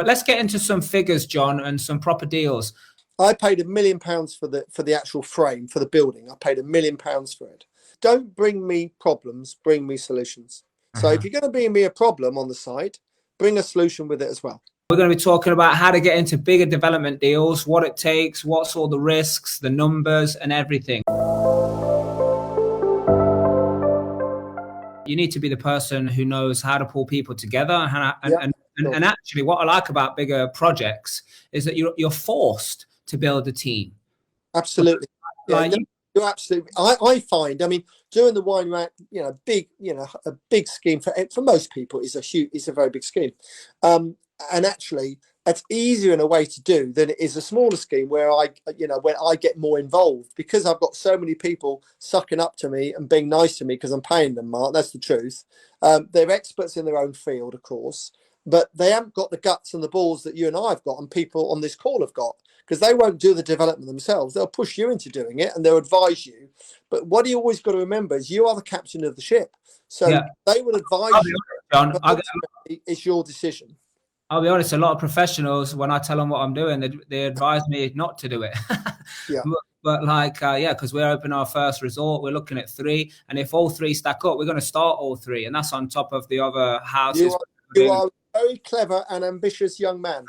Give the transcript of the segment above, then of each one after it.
let's get into some figures, John, and some proper deals. I paid £1 million for the actual frame for the building. I paid £1 million for it. Don't bring me problems, bring me solutions. So if you're going to bring me a problem on the site, bring a solution with it as well. We're going to be talking about how to get into bigger development deals, what it takes, what's all the risks, the numbers, and everything. You need to be the person who knows how to pull people together. And actually, what I like about bigger projects is that you're forced to build a team. Absolutely. You're absolutely. I find, I mean, doing the wine rack, a big scheme for most people is a very big scheme. And actually, that's easier in a way to do than it is a smaller scheme where when I get more involved, because I've got so many people sucking up to me and being nice to me because I'm paying them, Mark. That's the truth. They're experts in their own field, of course, but they haven't got the guts and the balls that you and I have got and people on this call have got, because they won't do the development themselves. They'll push you into doing it and they'll advise you. But what you always got to remember is you are the captain of the ship. So they will advise you. John, it's your decision. I'll be honest, a lot of professionals, when I tell them what I'm doing, they advise me not to do it. But because we're opening our first resort, we're looking at 3. And if all 3 stack up, we're going to start all 3. And that's on top of the other houses. You are a very clever and ambitious young man.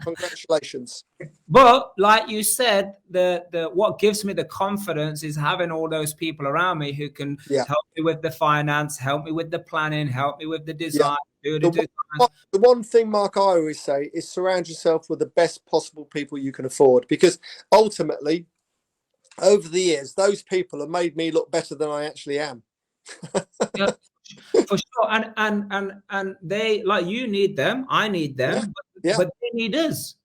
Congratulations. But like you said, the what gives me the confidence is having all those people around me who can help me with the finance, help me with the planning, help me with the design. The one thing, Mark, I always say is surround yourself with the best possible people you can afford, because ultimately, over the years, those people have made me look better than I actually am. For sure, and they, like, you need them, I need them, but they need us.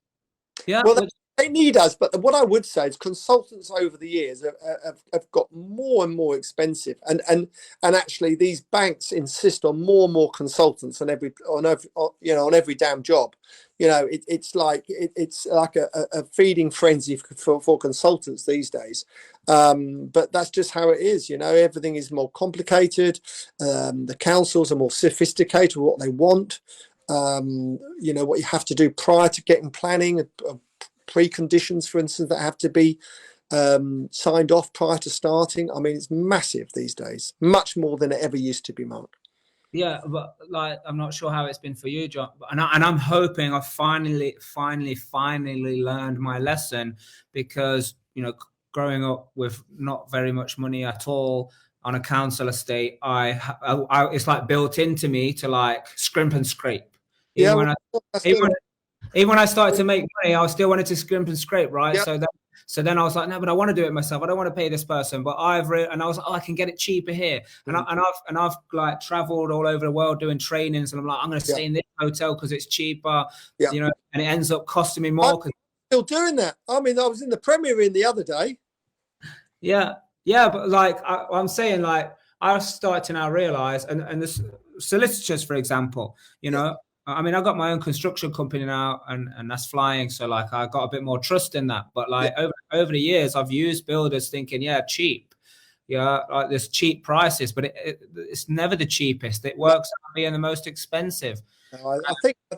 Well, they need us, but what I would say is consultants over the years have got more and more expensive, and actually these banks insist on more and more consultants on every damn job. It's like a feeding frenzy for consultants these days. But that's just how it is. Everything is more complicated. The councils are more sophisticated with what they want. What you have to do prior to getting planning, preconditions, for instance, that have to be signed off prior to starting. I mean, it's massive these days, much more than it ever used to be, Mark. Yeah, but I'm not sure how it's been for you, John. And I'm hoping I finally learned my lesson, because growing up with not very much money at all on a council estate, I it's like built into me to scrimp and scrape. Even when I started to make money, I still wanted to scrimp and scrape, right? Yep. So then I was like, no, but I want to do it myself. I don't want to pay this person. But I was like, I can get it cheaper here. And I've traveled all over the world doing trainings, and I'm like, I'm going to stay in this hotel because it's cheaper. And it ends up costing me more. I'm still doing that. I mean, I was in the Premier Inn the other day. Yeah, but I'm saying, I've started to now realize, and the solicitors, for example, I mean, I've got my own construction company now, and that's flying. So I got a bit more trust in that. But over the years, I've used builders thinking, cheap. There's cheap prices, but it's never the cheapest. It works out being the most expensive. I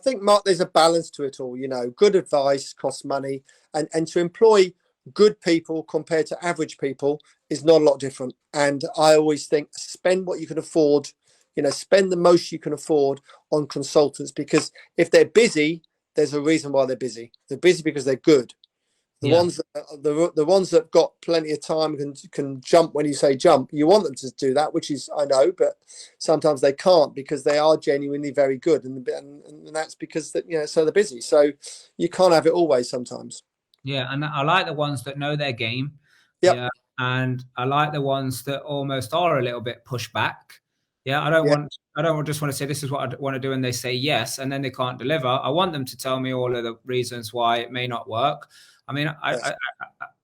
think, Mark, there's a balance to it all. Good advice costs money, and to employ good people compared to average people is not a lot different. And I always think spend what you can afford. Spend the most you can afford on consultants, because if they're busy, there's a reason why they're busy. They're busy because they're good. The ones that got plenty of time can jump when you say jump. You want them to do that, which is, I know, but sometimes they can't because they are genuinely very good, and that's because so they're busy. So you can't have it always sometimes. Yeah, and I like the ones that know their game. Yep. Yeah, and I like the ones that almost are a little bit pushed back. Yeah, I don't just want to say this is what I want to do and they say yes and then they can't deliver. I want them to tell me all of the reasons why it may not work. I mean,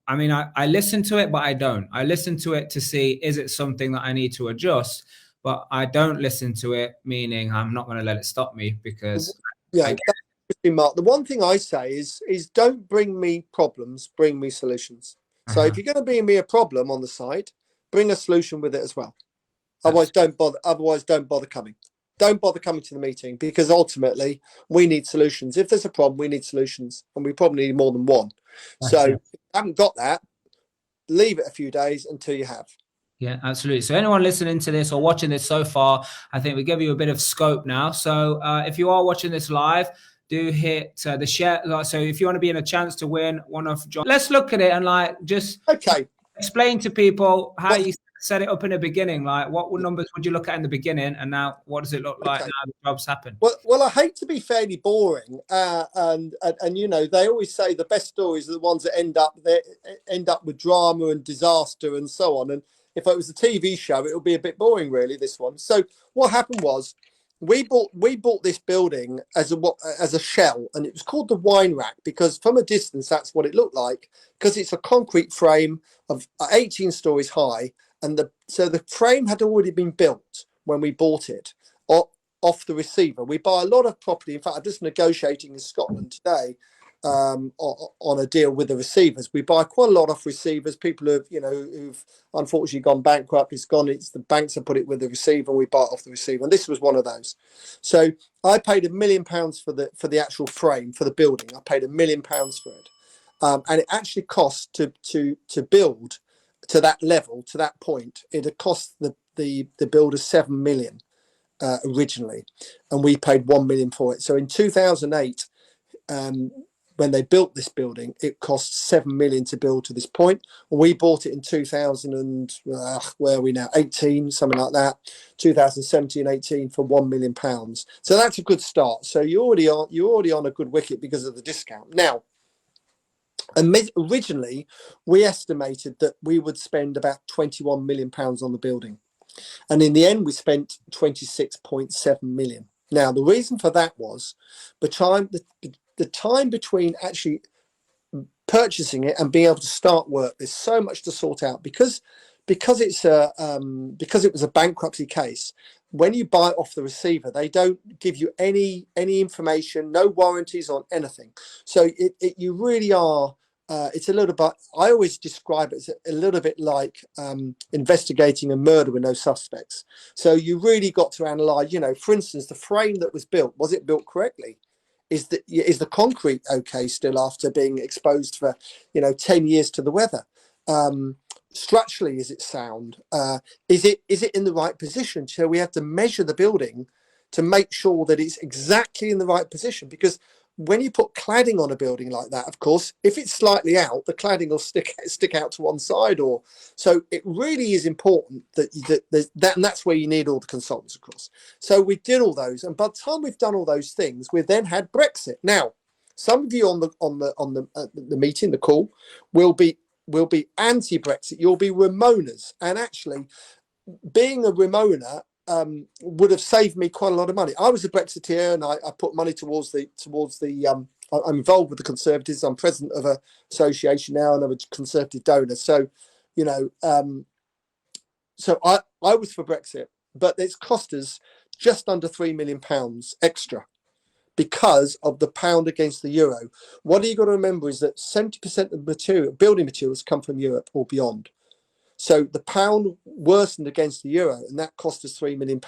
I listen to it, but I don't. I listen to it to see, is it something that I need to adjust? But I don't listen to it, meaning I'm not going to let it stop me, because Mark, the one thing I say is don't bring me problems, bring me solutions. So if you're going to bring me a problem on the site, bring a solution with it as well. Otherwise, don't bother coming. don't bother coming to the meeting, because ultimately we need solutions. If there's a problem, we need solutions, and we probably need more than one. So if you haven't got that, leave it a few days until you have. Yeah, absolutely. So anyone listening to this or watching this so far, I think we give you a bit of scope now. So if you are watching this live, do hit the share. So if you want to be in a chance to win one of John, let's look at it and like just explain to people how you set it up in the beginning. Like what numbers would you look at in the beginning, and now what does it look like now the job's happened? Well, I hate to be fairly boring, and you know, they always say the best stories are the ones that end up with drama and disaster and so on. And if it was a TV show, it would be a bit boring, really. This one. So what happened was, we bought this building as a shell, and it was called the Wine Rack because from a distance that's what it looked like, because it's a concrete frame of 18 stories high, and so the frame had already been built when we bought it off the receiver. We buy a lot of property. In fact, I'm just negotiating in Scotland today on a deal with the receivers. We buy quite a lot off receivers. People who've unfortunately gone bankrupt. It's the banks have put it with the receiver. We buy it off the receiver, and this was one of those. So I paid £1 million for the actual frame for the building. I paid £1 million for it, and it actually cost to build to that level, to that point. It had cost the builder £7 million. Originally, and we paid £1 million for it. So in 2008, when they built this building, it cost £7 million to build to this point. We bought it in 2000 and where are we now? 18, something like that. 2017, 18 for £1 million. So that's a good start. So you're already on a good wicket because of the discount. Now, originally, we estimated that we would spend about £21 million on the building. And in the end, we spent 26.7 million. Now, the reason for that was the time between actually purchasing it and being able to start work. There's so much to sort out because it was a bankruptcy case. When you buy it off the receiver, they don't give you any information, no warranties on anything. So you really are. It's a little bit, I always describe it as a little bit like investigating a murder with no suspects. So you really got to analyze, for instance, the frame that was built, was it built correctly? Is the concrete okay still after being exposed for 10 years to the weather? Structurally, is it sound? Is it in the right position? So we have to measure the building to make sure that it's exactly in the right position, because when you put cladding on a building like that, of course, if it's slightly out, the cladding will stick out to one side. Or so it really is important that and that's where you need all the consultants, of course. So we did all those, and by the time we've done all those things, we've then had Brexit. Now, some of you on the meeting, the call, will be anti-Brexit. You'll be Ramonas, and actually, being a Ramona would have saved me quite a lot of money. I was a Brexiteer, and I put money towards the. I'm involved with the Conservatives. I'm president of an association now, and I'm a Conservative donor. So, so I was for Brexit, but it's cost us just under £3 million extra because of the pound against the euro. What you got to remember is that 70% of the building materials come from Europe or beyond. So the pound worsened against the euro, and that cost us £3 million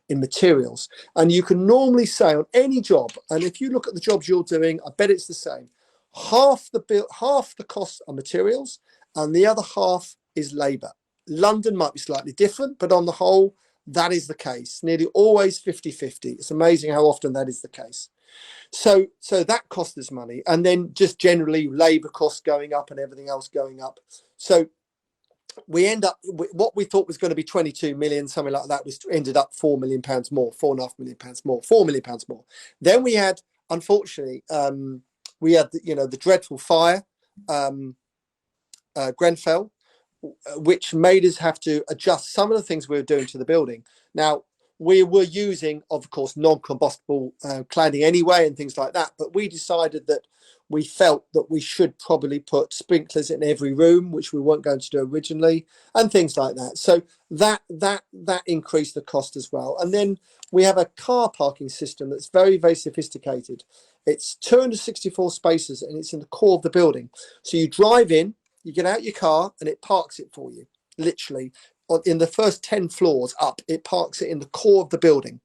in materials. And you can normally say on any job, and if you look at the jobs you're doing, I bet it's the same. Half the costs are materials, and the other half is labour. London might be slightly different, but on the whole, that is the case. Nearly always 50-50. It's amazing how often that is the case. So that cost us money, and then just generally labour costs going up and everything else going up. So we end up what we thought was going to be 22 million, something like that, ended up £4 million more, £4.5 million more, £4 million more. Then we had, unfortunately, the dreadful fire, Grenfell, which made us have to adjust some of the things we were doing to the building. Now, we were using, of course, non-combustible cladding anyway and things like that, but we decided that we felt that we should probably put sprinklers in every room, which we weren't going to do originally, and things like that. So that increased the cost as well. And then we have a car parking system that's very, very sophisticated. It's 264 spaces, and it's in the core of the building. So you drive in, you get out your car, and it parks it for you, literally. in the first 10 floors up. It parks it in the core of the building.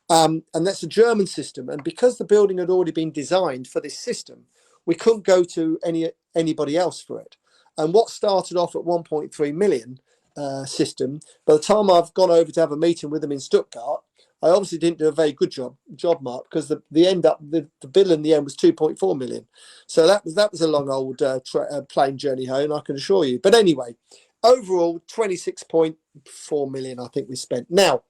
And that's a German system. And because the building had already been designed for this system, we couldn't go to anybody else for it. And what started off at 1.3 million system, by the time I've gone over to have a meeting with them in Stuttgart, I obviously didn't do a very good job, Mark, because the bill in the end was 2.4 million. So that was a long old plane journey home, I can assure you. But anyway, overall 26.4 million I think we spent. Now,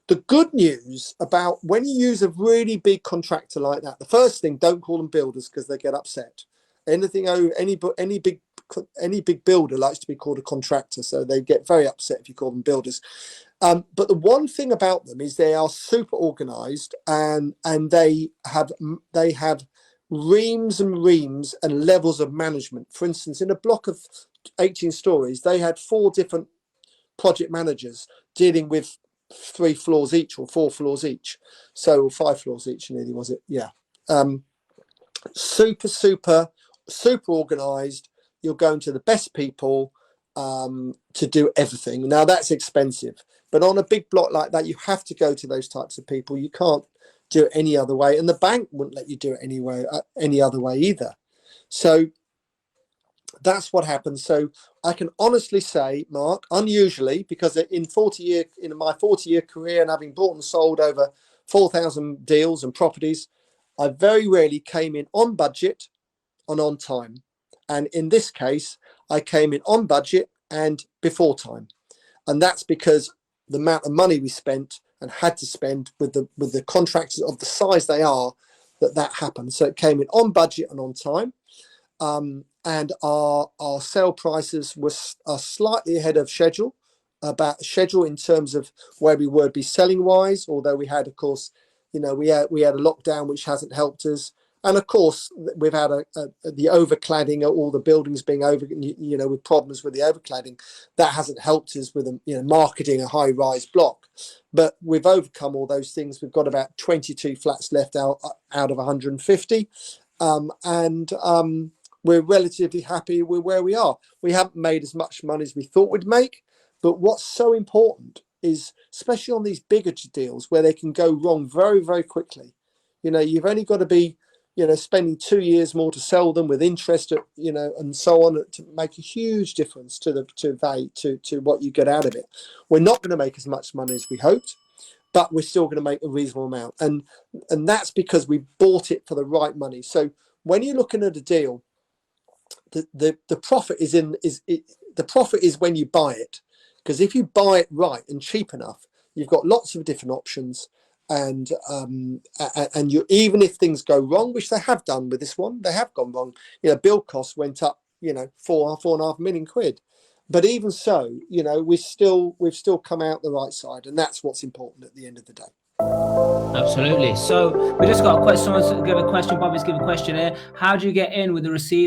the good news about when you use a really big contractor like that, the first thing, don't call them builders because they get upset. Any big builder likes to be called a contractor, so they get very upset if you call them builders. But the one thing about them is they are super organized, and they have reams and reams and levels of management. For instance, in a block of 18 stories, they had 4 different project managers dealing with 3 floors each or 4 floors each, so 5 floors each nearly, was it? Yeah. Super organized. You're going to the best people to do everything. Now that's expensive, but on a big block like that, you have to go to those types of people. You can't do it any other way, and the bank wouldn't let you do it any other way either. So that's what happened. So I can honestly say, Mark, unusually, because in my 40-year career and having bought and sold over 4,000 deals and properties, I very rarely came in on budget and on time. And in this case, I came in on budget and before time. And that's because the amount of money we spent and had to spend with the contractors of the size they are, that happened. So it came in on budget and on time. And our sale prices are slightly ahead of schedule, in terms of where we would be selling wise, although we had, of course, we had a lockdown which hasn't helped us. And of course, we've had the overcladding, all the buildings being with problems with the overcladding. That hasn't helped us with marketing a high-rise block. But we've overcome all those things. We've got about 22 flats left out of 150. We're relatively happy with where we are. We haven't made as much money as we thought we'd make. But what's so important is, especially on these bigger deals where they can go wrong very, very quickly, you've only got to be spending 2 years more to sell them with interest, and so on, to make a huge difference to value, to what you get out of it. We're not going to make as much money as we hoped, but we're still going to make a reasonable amount. And that's because we bought it for the right money. So when you're looking at a deal, the profit the profit is when you buy it, because if you buy it right and cheap enough, you've got lots of different options. And you, even if things go wrong, which they have done with this one, they have gone wrong. Build costs went up, 4.5 million quid. But even so, we've still come out the right side, and that's what's important at the end of the day. Absolutely. So we just got a question. Someone's give a question. Bobby's give a question here. How do you get in with the receiver?